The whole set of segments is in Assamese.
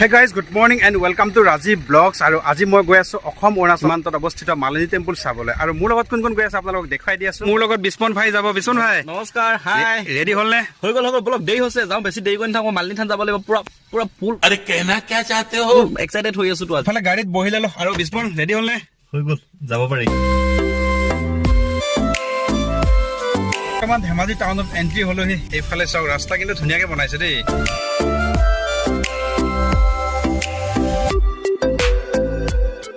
Hey guys, good morning and welcome to Rajiv Vlogs. আৰু আজি মই গৈ আছো অসম অৰুণাচল সীমান্তত অৱস্থিত মালিনী টেম্পল চাবলৈ আৰু মোৰ লগত কোন গৈ আছে আপোনালোকক দেখাই দি আছো। মোৰ লগত বিস্মন ভাই যাব। বিস্মন ভাই নমস্কাৰ। হাই, ৰেডি হ'ল নে? হৈ গ'ল বলক, দেৰি হৈছে, যাওঁ, বেছি দেৰি কৰি নাথাকো, মালিনী থান যাব লাগিব, পুৰা ফুল। अरे कहना क्या चाहते हो? এক্সাইটেড হৈ আছো তো। এফালে গাড়ীত বহি ললো আৰু বিস্মন ৰেডি হ'ল নে? হৈ গ'ল, যাব পাৰি। বৰ্তমান ধেমাজি টাউনত এন্ট্ৰি হলোহি। এইফালে চাওক, ৰাস্তা কিন্তু ধুনীয়াকে বনাইছে দেই।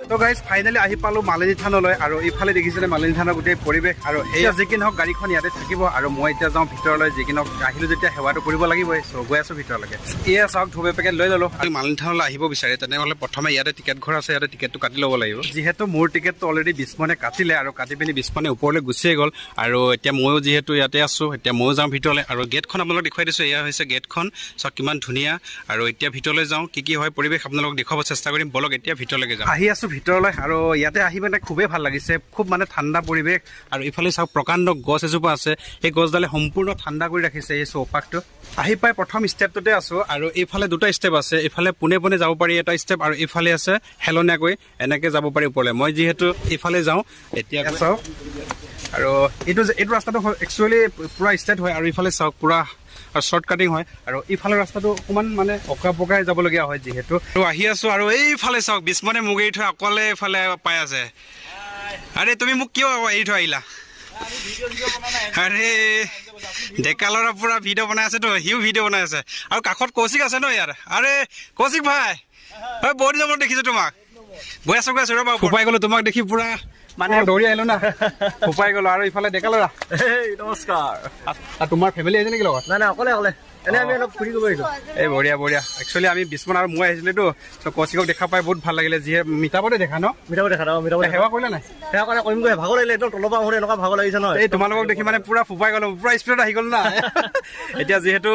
তো গাইজ ফাইনেলি আহি পালো মালিনী থানলৈ আৰু এইফালে দেখিছেনে মালিনী থানৰ গোটেই পৰিৱেশ আৰু এয়া যি কি নহওক গাড়ীখন ইয়াতে থাকিব আৰু মই এতিয়া যাওঁ ভিতৰলৈ। যি কি নহওক আহিলো যেতিয়া সেৱাটো কৰিব লাগিবই, চ' গৈ আছো ভিতৰলৈকে। এয়া চাওক ধূপ পেকেট লৈ ললো। আৰু মালিনী থানলৈ আহিব বিচাৰে তেনেহ'লে প্ৰথমে ইয়াতে টিকেট ঘৰ আছে, ইয়াতে টিকেটটো কাটি ল'ব লাগিব। যিহেতু মোৰ টিকেটটো অলৰেডি বিস্মনে কাটিলে আৰু কাটি পিনি বিস্মনে ওপৰলৈ গুচিয়ে গ'ল আৰু এতিয়া ময়ো যিহেতু ইয়াতে আছো, এতিয়া ময়ো যাওঁ ভিতৰলৈ। আৰু গেটখন আপোনালোকক দেখুৱাই দিছোঁ, এয়া হৈছে গেটখন। চাওক কিমান ধুনীয়া। আৰু এতিয়া ভিতৰলৈ যাওঁ, কি হয় পৰিৱেশ আপোনালোকক দেখুৱাব চেষ্টা কৰিম। বলক এতিয়া ভিতৰলৈকে যাওঁ। আহি আছো ভিতৰলৈ আৰু ইয়াতে আহি মানে খুবেই ভাল লাগিছে। খুব মানে ঠাণ্ডা পৰিৱেশ আৰু ইফালে চাওক প্ৰকাণ্ড গছ এজোপা আছে। সেই গছডালে সম্পূৰ্ণ ঠাণ্ডা কৰি ৰাখিছে এই চৌপাশটো। আহি পাই প্ৰথম ষ্টেপটোতে আছো আৰু এইফালে দুটা ষ্টেপ আছে। এইফালে পোনে পোনে যাব পাৰি এটা ষ্টেপ আৰু এইফালে আছে হেলনীয়াকৈ এনেকে যাব পাৰি ওপৰলৈ। মই যিহেতু এইফালে যাওঁ এতিয়া চাওক। আৰু এইটো ৰাস্তাটো একচুৱেলি পুৰা ষ্টেট হয় আৰু ইফালে চাওক পুৰা শ্বৰ্ট কাটিং হয় আৰু ইফালে ৰাস্তাটো অকণমান মানে অকা পকাই যাবলগীয়া হয় যিহেতু। আহি আছো আৰু এইফালে চাওক বিস্মনে মোক এৰি থৈ অকলে এইফালে পাই আছে। আৰে তুমি মোক কিয় এৰি থৈ আহিলা? আৰে ডেকা ল'ৰা পুৰা ভিডিঅ' বনাই আছে তো, সিও ভিডিঅ' বনাই আছে আৰু কাষত কৌশিক আছে ন ইয়াৰ। আৰে কৌশিক ভাই, বহুত দিনৰ মূৰত দেখিছো তোমাক। গৈ আছো ৰ'বা, ফোপাই গ'লো তোমাক দেখি পুৰা মানে দৌৰি আহিলো না, ফোপাই গ'লো। আৰু ইফালে ডেকা ল'ৰা। নমস্কাৰ। তোমাৰ ফেমিলি আহিছে নেকি লগত? নাই অকলে এনে আমি অলপ ফুৰিব পাৰিলো। এই বঢ়িয়া। একচুৱেলি আমি বিস্মন আৰু মই আহিছিলোতো, ত' কৌশিকক দেখা পাই বহুত ভাল লাগিলে। যিহে মিটাবতে দেখা ন? মিঠাব দেখা সেৱা কৰিলে নাই? সেয়া কাৰণে কৰিমগৈ। ভাগৰ লাগিলে, একদম তলৰ পৰা আহোঁতে এনেকুৱা ভাগৰ লাগিছে ন। এই তোমালোকক দেখি মানে পুৰা ফোপাই গ'লো, পুৰা স্পীডত আহি গ'ল না। এতিয়া যিহেতু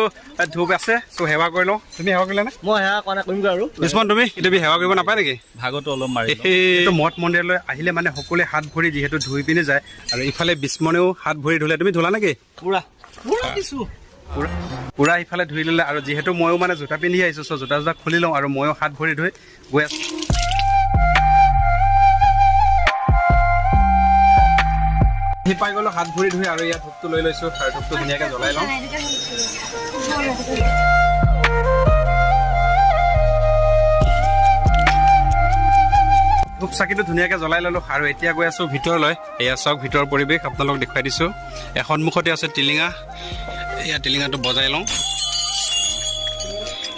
ধূপ আছে, চ' সেৱা কৰি লওঁ। তুমি সেৱা কৰিলা নে? মই সেয়া কাৰণে কৰিমগৈ। আৰু বিস্মন তুমি সেৱা কৰিব নাপায় নেকি? ভাগৰটো অলপ মাৰি এইটো মঠ মন্দিৰলৈ আহিলে মানে সকলোৱে হাত ভৰি যিহেতু ধুই পিনি যায় আৰু ইফালে বিস্মনেও হাত ভৰি ধুলে। তুমি ধুলা নেকি? পুৰা ইফালে ধুই ল'লে আৰু যিহেতু ময়ো মানে জোতা পিন্ধি আহিছোঁ, চ' জোতা খুলি লওঁ আৰু ময়ো হাত ভৰি ধুই গৈ আছোঁ। আহি পাই গ'লো হাত ভৰি ধুই আৰু ইয়াত ধূপটো লৈ লৈছোঁ আৰু ধূপটো ধুনীয়াকৈ জ্বলাই লওঁ। ধূপ চাকিটো ধুনীয়াকৈ জ্বলাই ল'লোঁ আৰু এতিয়া গৈ আছোঁ ভিতৰলৈ। এয়া চাওক ভিতৰৰ পৰিৱেশ আপোনালোকক দেখুৱাই দিছোঁ। সন্মুখতে আছে টিলিঙা, এয়া টিলিঙাটো বজাই লওঁ।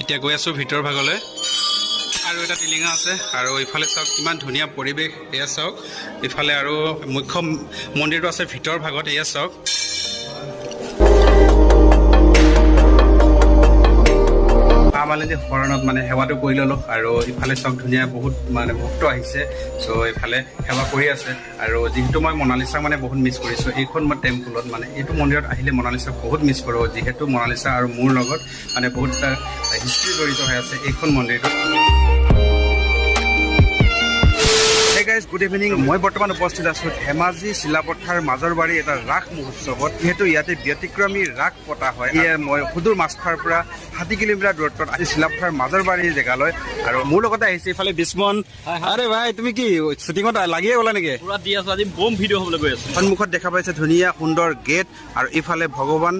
এতিয়া গৈ আছোঁ ভিতৰ ভাগলৈ আৰু এটা টিলিঙা আছে আৰু ইফালে চাওক কিমান ধুনীয়া পৰিৱেশ। এয়া চাওক ইফালে আৰু মুখ্য মন্দিৰটো আছে ভিতৰ ভাগত। এয়া চাওক মালিনী শৰণত মানে সেৱাটো কৰি ল'লোঁ আৰু ইফালে চাওক ধুনীয়া বহুত মানে ভক্ত আহিছে, চ' এইফালে সেৱা কৰি আছে। আৰু যিহেতু মই মনালিছাক মানে বহুত মিছ কৰিছোঁ এইখন মই টেম্পলত, মানে এইটো মন্দিৰত আহিলে মনালিছাক বহুত মিছ কৰোঁ যিহেতু মনালিছা আৰু মোৰ লগত মানে বহুত এটা হিষ্ট্ৰী জড়িত হৈ আছে এইখন মন্দিৰটোত। Guys good evening. মই বৰ্তমান উপস্থিত আছোঁ ধেমাজি চিলাপথাৰ মাজৰবাৰী এটা ৰাস মহোৎসৱত। যিহেতু ইয়াতে ব্যতিক্ৰমী ৰাস পতা হয়। মই সুদূৰ মাছখোৱাৰ পৰা 60 কিলোমিটাৰ দূৰত্বত আজি চিলাপথাৰ মাজৰবাৰী জেগালৈ আৰু মোৰ লগতে আহিছে ইফালে বিস্মন। আৰে ভাই তুমি কি শ্বুটিঙত লাগিয়ে গ'লা নেকি? পুৰা দি আছো, আজি বম ভিডিঅ' হ'বলৈ গৈ আছো। সন্মুখত দেখা পাইছে ধুনীয়া সুন্দৰ গেট আৰু ইফালে ভগৱান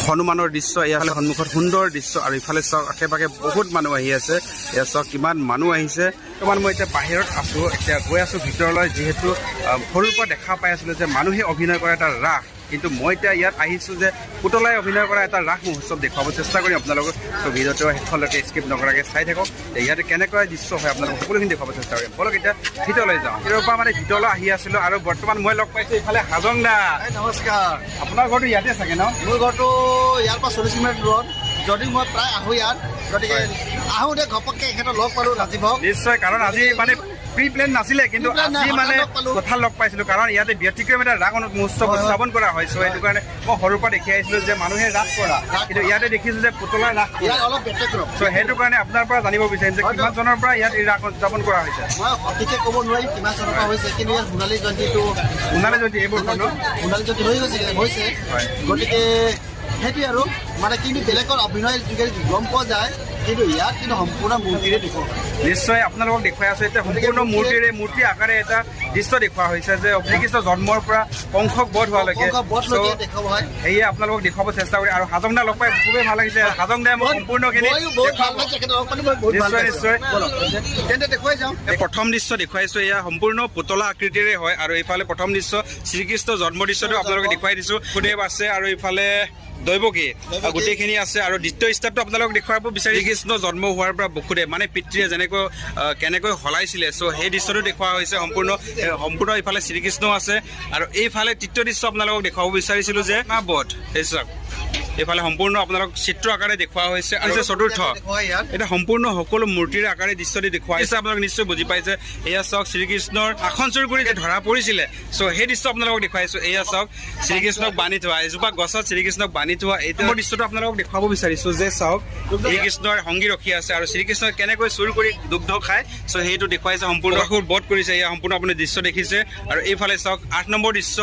হনুমানৰ দৃশ্য। ইয়াফালে সন্মুখত সুন্দৰ দৃশ্য আৰু ইফালে চাওক আশে পাশে বহুত মানুহ আহি আছে। এয়া চাওক কিমান মানুহ আহিছে। বৰ্তমান মই এতিয়া বাহিৰত আছোঁ, এতিয়া গৈ আছোঁ ভিতৰলৈ। যিহেতু সৰুৰ পৰা দেখা পাই আছিলোঁ যে মানুহে অভিনয় কৰা এটা ৰাস, কিন্তু মই এতিয়া ইয়াত আহিছোঁ যে পুতলাই অভিনয় কৰা এটা ৰাস মহোৎসৱ দেখুৱাব চেষ্টা কৰিম আপোনালোকক। ত' ভিডিঅ'টো শেষলৈকে স্কিপ নকৰাকৈ চাই থাকক। ইয়াতে কেনেকুৱা দৃশ্য হয় আপোনালোকক সকলোখিনি দেখুৱাব চেষ্টা কৰিম। বলক এতিয়া ভিতৰলৈ যাওঁ। ভিতৰৰ পৰা মানে ভিতৰলৈ আহি আছিলোঁ আৰু বৰ্তমান মই লগ পাইছোঁ ইফালে হাজং দা। নমস্কাৰ। আপোনাৰ ঘৰটো ইয়াতে চাগে ন? মোৰ ঘৰটো ইয়াৰ পৰা 40 কিলোমিটাৰ দূৰত, যদি মই প্ৰায় আহোঁ ইয়াত। গতিকে আহোঁতে ঘপককৈ এখেতক লগ পালোঁ, ৰাজীৱক। নিশ্চয়, কাৰণ আজি মানে প্ৰি প্লেন নাছিলে, কিন্তু আজি মানে কথা লগ পাইছিলোঁ কাৰণ ইয়াতে ব্যতিক্ৰমী এটা ৰাস মহোৎসৱ উদযাপন কৰা হয়। চ' সেইটো কাৰণে মই সৰুৰ পৰা দেখি আহিছিলোঁ যে মানুহে ৰাস কৰা, কিন্তু ইয়াতে দেখিছোঁ যে পুতলাই ৰাস কৰা। অলপ ব্যতিক্ৰম। চ' সেইটো কাৰণে আপোনাৰ পৰা জানিব বিচাৰিম যে কিমান জনৰ পৰা ইয়াত এই ৰাস উদযাপন কৰা হৈছে? মই সঠিককৈ ক'ব নোৱাৰিম কিমান চনৰ পৰা হৈছে, কিন্তু ইয়াত সোণালী জয়ন্তীটো এইবোৰ সোণালী জয়ন্তী হৈছে। গতিকে সেইটোৱে আৰু মানে কিন্তু বেলেগৰ অভিনয় যোগেদি গম পোৱা যায় কিন্তু ইয়াত কিন্তু সম্পূৰ্ণ মূৰ্তিৰে দেখুওৱা হয়। নিশ্চয় আপোনালোকক দেখুৱাই আছো এতিয়া সম্পূৰ্ণ মূৰ্তি আকাৰে এটা দৃশ্য দেখুওৱা হৈছে যে শ্ৰীকৃষ্ণ জন্মৰ পৰা কংসক বধ হোৱালৈকে দেখুওৱা হয়। সেয়ে আপোনালোকক দেখুৱাব চেষ্টা কৰি আৰু হাজং দা লগ পাই খুবেই ভাল লাগিছে। হাজং দাই মোক সম্পূৰ্ণখিনি নিশ্চয় তেন্তে দেখুৱাই যাওঁ। প্ৰথম দৃশ্য দেখুৱাইছো এয়া সম্পূৰ্ণ পুতলা আকৃতিৰে হয় আৰু এইফালে প্ৰথম দৃশ্য শ্ৰীকৃষ্ণ জন্ম দৃশ্যটো আপোনালোকে দেখুৱাই দিছো। সুদেৱ আছে আৰু এইফালে দৈৱকী গোটেইখিনি আছে আৰু দ্বিতীয় ষ্টেপটো আপোনালোকক দেখুৱাব বিচাৰি শ্ৰীকৃষ্ণ জন্ম হোৱাৰ পৰা বসুদেৱ মানে পিতৃয়ে যেনেকৈ কেনেকৈ সলাইছিলে চ' সেই দৃশ্যটো দেখুওৱা হৈছে সম্পূৰ্ণ ইফালে শ্ৰীকৃষ্ণ আছে আৰু এইফালে তৃতীয় দৃশ্য আপোনালোকক দেখুৱাব বিচাৰিছিলো যে বধ সেই চাওক এইফালে সম্পূৰ্ণ আপোনালোক চিত্ৰ আকাৰে দেখুওৱা হৈছে আৰু চতুৰ্থ এটা সম্পূৰ্ণ সকলো মূৰ্তিৰ আকাৰে দৃশ্যটি দেখুওৱা হৈছে। আপোনালোক নিশ্চয় বুজি পাইছে। এয়া চাওক শ্ৰীকৃষ্ণৰ আসন চুৰ কৰি ধৰা পৰিছিলে চ' সেই দৃশ্য আপোনালোকক দেখুৱাইছো। এয়া চাওক শ্ৰীকৃষ্ণক বান্ধি থোৱা এজোপা গছত শ্ৰীকৃষ্ণক বান্ধি থোৱা এইটো দৃশ্যটো আপোনালোকক দেখুৱাব বিচাৰিছো যে চাওক শ্ৰীকৃষ্ণৰ সংগী ৰখি আছে আৰু শ্ৰীকৃষ্ণই কেনেকৈ চুৰ কৰি দুগ্ধ খায় চ' সেইটো দেখুৱাইছে। সম্পূৰ্ণ বধ কৰিছে এয়া সম্পূৰ্ণ আপুনি দৃশ্য দেখিছে আৰু এইফালে চাওক 8 নম্বৰ দৃশ্য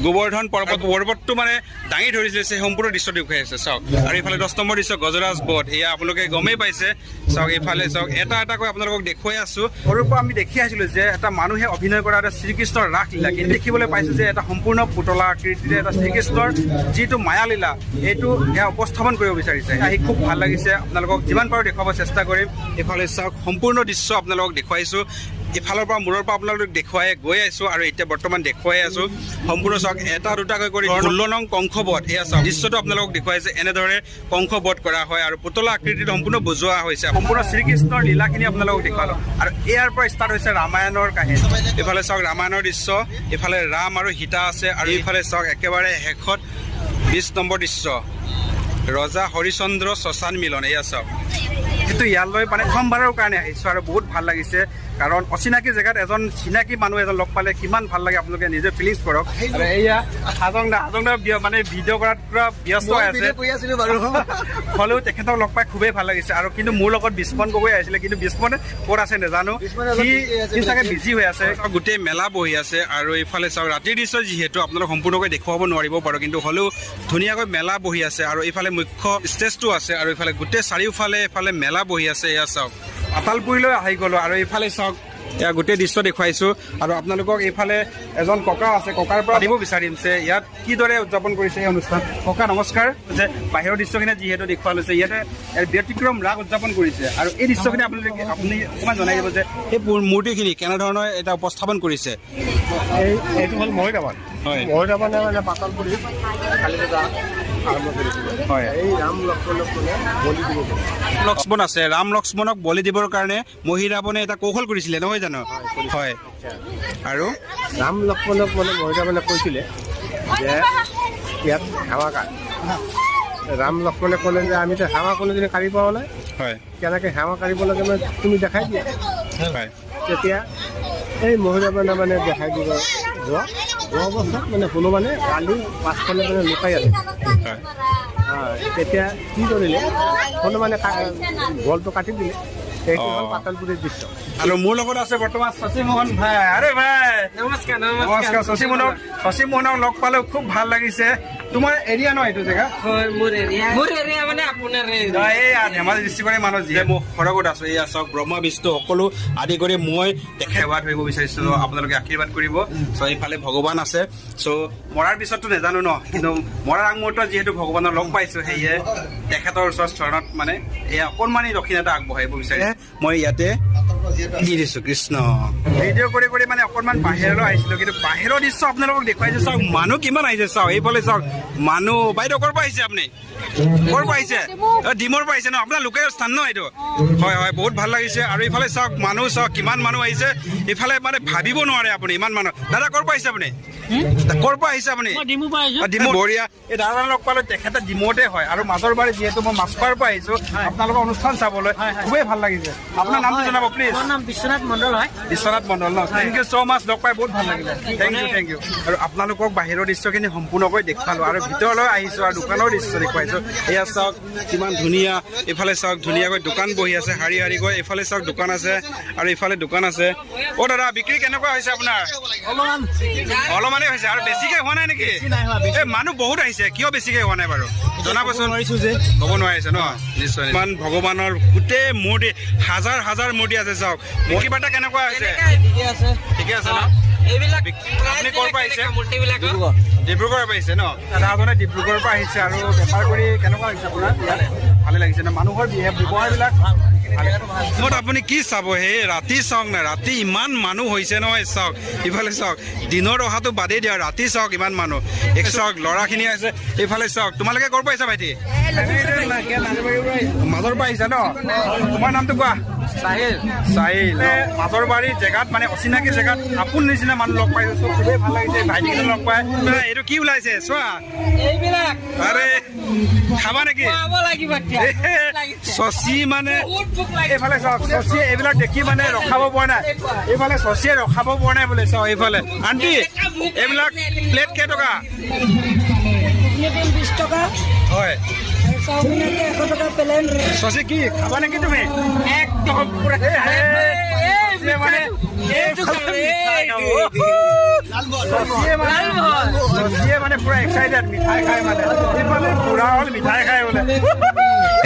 গোবৰ্ধন পৰ্বতটো মানে দাঙি ধৰিছিলে সেই সম্পূৰ্ণ দৃশ্য দেখুৱাই আছে চাওক। আৰু এইফালে 10 নম্বৰ দৃশ্য গজৰাজ বধ এয়া আপোনালোকে গমেই পাইছে। চাওক এইফালে চাওক এটাকৈ আপোনালোকক দেখুৱাই আছো। সৰুৰ পৰা আমি দেখি আহিছিলো যে এটা মানুহে অভিনয় কৰা এটা শ্ৰীকৃষ্ণৰ ৰাসলীলা, কিন্তু দেখিবলৈ পাইছো যে এটা সম্পূৰ্ণ পুতলা আকৃতিৰে এটা শ্ৰীকৃষ্ণৰ যিটো মায়ালীলা এইটো এয়া উপস্থাপন কৰিব বিচাৰিছে। আহি খুব ভাল লাগিছে। আপোনালোকক যিমান পাৰো দেখুৱাব চেষ্টা কৰিম। এইফালে চাওক সম্পূৰ্ণ দৃশ্য আপোনালোকক দেখুৱাইছো। ইফালৰ পৰা মূৰৰ পৰা আপোনালোকক দেখুৱাই গৈ আছো আৰু এতিয়া বৰ্তমান দেখুৱাই আছো। সম্পূৰ্ণ চাওক এটা দুটাকৈ কৰি 16 নং কংসবধ এয়া চাওক দৃশ্যটো আপোনালোকক দেখুৱাইছে। এনেদৰে কংসবধ কৰা হয় আৰু পুতলা আকৃতিটো সম্পূৰ্ণ বুজোৱা হৈছে। সম্পূৰ্ণ শ্ৰীকৃষ্ণৰ লীলাখিনি আপোনালোকক দেখুৱালো আৰু ইয়াৰ পৰা ষ্টাৰ্ট হৈছে ৰামায়ণৰ কাহিনী। এইফালে চাওক ৰামায়ণৰ দৃশ্য, এইফালে ৰাম আৰু সীতা আছে আৰু এইফালে চাওক একেবাৰে শেষত 20 নম্বৰ দৃশ্য ৰজা হৰিচন্দ্ৰ শ্মশান মিলন। এয়া চাওক কিন্তু ইয়ালৈ মানে প্ৰথমবাৰৰ কাৰণে আহিছো আৰু বহুত ভাল লাগিছে। কাৰণ অচিনাকি জেগাত এজন চিনাকি মানুহ এজন লগ পালে কিমান ভাল লাগে আপোনালোকে নিজে ফিলিংছ কৰক। আৰু এয়া হাজং দা মানে ভিডিঅ' কৰাত পুৰা ব্যস্ত হৈ আছে হ'লেও তেখেতক লগ পাই খুবেই ভাল লাগিছে। আৰু কিন্তু মোৰ লগত বিস্মন গগৈ আহিছিলে, কিন্তু বিস্মনে ক'ত আছে নাজানো, সি চাগে বিজি হৈ আছে। গোটেই মেলা বহি আছে আৰু এইফালে চাওক ৰাতিৰ দৃশ্য যিহেতু আপোনালোক সম্পূৰ্ণকৈ দেখুৱাব নোৱাৰিব পাৰো, কিন্তু হ'লেও ধুনীয়াকৈ মেলা বহি আছে আৰু এইফালে মুখ্য ষ্টেজটো আছে আৰু এইফালে গোটেই চাৰিওফালে এইফালে মেলা বহি আছে। এয়া চাওক আতালপুৰীলৈ আহি গ'লো আৰু এইফালে চাওক এয়া গোটেই দৃশ্য দেখুৱাইছো। আৰু আপোনালোকক এইফালে এজন ককা আছে, ককাৰ পৰা দিব বিচাৰিম যে ইয়াত কিদৰে উদযাপন কৰিছে এই অনুষ্ঠান। ককা নমস্কাৰ। যে বাহিৰৰ দৃশ্যখিনি যিহেতু দেখুওৱা লৈছে ইয়াতে ব্যতিক্ৰম ৰাস উদযাপন কৰিছে আৰু এই দৃশ্যখিনি আপুনি অকণমান জনাই দিব যে এই মূৰ্তিখিনি কেনেধৰণৰ এটা উপস্থাপন কৰিছে। এইটো হ'ল মহিৰাবন। হয়, মহিৰাবনে মানে পাতালপুৰীত কালী পূজা আৰম্ভ কৰিছিলে। হয়, এই ৰাম লক্ষ্মণক বলি দিব লক্ষ্মণ আছে, ৰাম লক্ষ্মণক বলি দিবৰ কাৰণে মহিৰাবনে এটা কৌশল কৰিছিলে নহয় জানো? হয়। আৰু ৰাম লক্ষ্মণক মানে মহিৰাবনে কৈছিলে যে ইয়াত সেৱা কাৰ। ৰাম লক্ষ্মণে ক'লে যে আমিতো সেৱা কোনোদিনে কাঢ়ি পোৱা নাই, হয় কেনেকৈ সেৱা কাঢ়িব লাগে মানে তুমি দেখাই দিয়া। হয়, তেতিয়া এই মহিৰাবনে মানে দেখাই দিব যোৱা অৱস্থাত মানে হনুমানে কালি পাছফালে মানে লুকাই আছে। তেতিয়া কি কৰিলে হনুমানে গলটো কাটি দিলে। সেইটো হ'ল পাতালপুৰীৰ দৃশ্য। আৰু মোৰ লগত আছে বৰ্তমান শশী মোহন ভাই। আৰে ভাই নমস্কাৰ। নমস্কাৰ। শশী মোহনক লগ পালেও খুব ভাল লাগিছে। তোমাৰ এৰিয়া ন এইটো জেগা? মোৰ এৰিয়া মানে আপোনাৰ এইয়া ধেমাজি ডিষ্ট্ৰিক্টৰে মানুহ যিহে মই সৰগত আছো। এয়া চাওক ব্ৰহ্মা বিষ্ণু সকলো আদি কৰি মই সেৱা ধৰিব বিচাৰিছো, আপোনালোকে আশীৰ্বাদ কৰিব। চ' এইফালে ভগৱান আছে। চ' মৰাৰ পিছততো নাজানো ন, কিন্তু মৰাৰ আগমুহূৰ্তত যিহেতু ভগৱানক লগ পাইছো সেয়ে তেখেতৰ ওচৰত চৰণত মানে এয়া অকণমানি দক্ষিণ এটা আগবঢ়াব বিচাৰিছে। মই ইয়াতে দি দিছো কৃষ্ণ। ভিডিঅ' কৰি কৰি মানে অকণমান বাহিৰলৈ আহিছিলো, কিন্তু বাহিৰৰ দৃশ্য আপোনালোকক দেখুৱাইছো। চাওক মানুহ কিমান আহিছে, চাওক এইফালে চাওক মানুহ। বাইদেউ ক'ৰ পৰা আহিছে আপুনি? ক'ৰ পৰা আহিছে? ডিমৰ পৰা আহিছে ন? আপোনাৰ লোকেল স্থান ন এইটো? হয় হয়, বহুত ভাল লাগিছে। আৰু ইফালে চাওক মানুহ, চাওক কিমান মানুহ আহিছে। ইফালে মানে ভাবিব নোৱাৰে আপুনি ইমান মানুহ। দাদা ক'ৰ পৰা আহিছে আপুনি? ক'ৰ পৰা আহিছে আপুনি? ডিমু। বঢ়িয়া। এই দাদা লগ পালো, তেখেতে ডিমতে হয় আৰু মাজৰ বাৰে যিহেতু মই মাছখোৱাৰ পৰা আহিছো আপোনালোকৰ অনুষ্ঠান চাবলৈ, খুবেই ভাল লাগিছে। আপোনাৰ নামটো জনাব প্লিজ। মোৰ নাম বিশ্বনাথ মণ্ডল হয়। বিশ্বনাথ মণ্ডল ন? থেংক ইউ ছ' মাছ, লগ পাই বহুত ভাল লাগিলে। Thank you. আৰু আপোনালোকক বাহিৰৰ দৃশ্যখিনি সম্পূৰ্ণকৈ দেখুৱালো আৰু ভিতৰলৈ আহিছো আৰু দোকানৰ দৃশ্য দেখুৱাইছো। এয়া চাওক কিমান ধুনীয়া এইফালে চাওক ধুনীয়াকৈ দোকান বহি আছে শাৰী শাৰীকৈ এইফালে চাওক দোকান আছে আৰু ইফালে দোকান আছে অ দাদা বিক্ৰী কেনেকুৱা হৈছে আপোনাৰ অলপমানে হৈছে আৰু বেছিকে হোৱা নাই নেকি এই মানুহ বহুত আহিছে কিয় বেছিকে হোৱা নাই বাৰু জনাবচোন ক'ব নোৱাৰিছে ন নিশ্চয় ইমান ভগৱানৰ গোটেই মূৰ্তি হাজাৰ হাজাৰ মূৰ্তি আছে চাওক মূৰ্তি বাটা কেনেকুৱা হৈছে ঠিকে আছে ন আপুনি ক'ৰ পৰা আহিছে ডিব্ৰুগড়ৰ পৰা আহিছে ন দাদাজনে ডিব্ৰুগড়ৰ পৰা আহিছে আৰু বেপাৰ কৰি কেনেকুৱা হৈছে আপোনাৰ ভালে লাগিছে ন মানুহৰ ব্যৱহাৰবিলাক মত আপুনি কি চাব হে ৰাতি চাওক না ৰাতি ইমান মানুহ হৈছে নহয় চাওক ইফালে চাওক দিনৰ অহাটো বাদেই দিয়া ৰাতি চাওক ইমান মানুহ এক চাওক ল'ৰাখিনি আছে এইফালে চাওক তোমালোকে ক'ৰ পৰা আহিছা ভাইটি মাজৰ পৰা আহিছা ন তোমাৰ নামটো কোৱা চাহিল মাজৰ বাৰী জেগাত মানে অচিনাকি জেগাত আপোন নিচিনা মানুহ লগ পাইছো চব খুবেই ভাল লাগিছে ভাইটিকেইটা লগ পাই এইটো কি ওলাইছে চোৱা আৰে খাবা নেকি চচি মানে এইফালে চাওক চচিয়ে এইবিলাক দেখি মানে ৰখাব পৰা নাই এইফালে চচিয়ে ৰখাব পৰা নাই বোলে চাওক এইফালে আণ্টি এইবিলাক প্লেট কেইটকা 20 টকা হয় চাওমিনতে 100 টকা প্লেন চচি কি খাবা নেকি তুমি একদম পুৰা মানে মানে পুৰা এক্সাইটেড মিঠাই খাই মানে এইফালে পুৰা হ'ল মিঠাই খাই বোলে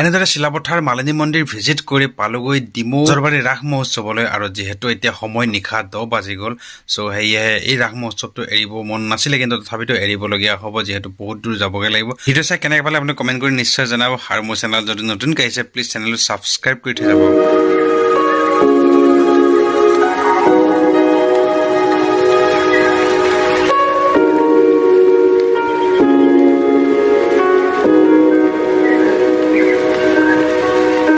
এনেদৰে শিলাপথাৰ মালিনী মন্দিৰ ভিজিট কৰি পালোগৈ ডিমৌ জৰবাৰী ৰাস মহোৎসৱলৈ আৰু যিহেতু এতিয়া সময় নিশা 10 বাজি গ'ল চ' সেয়েহে এই ৰাস মহোৎসৱটো এৰিব মন নাছিলে কিন্তু তথাপিতো এৰিবলগীয়া হ'ব যিহেতু বহুত দূৰ যাবগৈ লাগিব ভিডিঅ' চাই কেনেকৈ পালে আপুনি কমেণ্ট কৰি নিশ্চয় জনাব আৰু মোৰ চেনেল যদি নতুনকৈ আহিছে প্লিজ চেনেলটো ছাবস্ক্ৰাইব কৰি থৈ যাব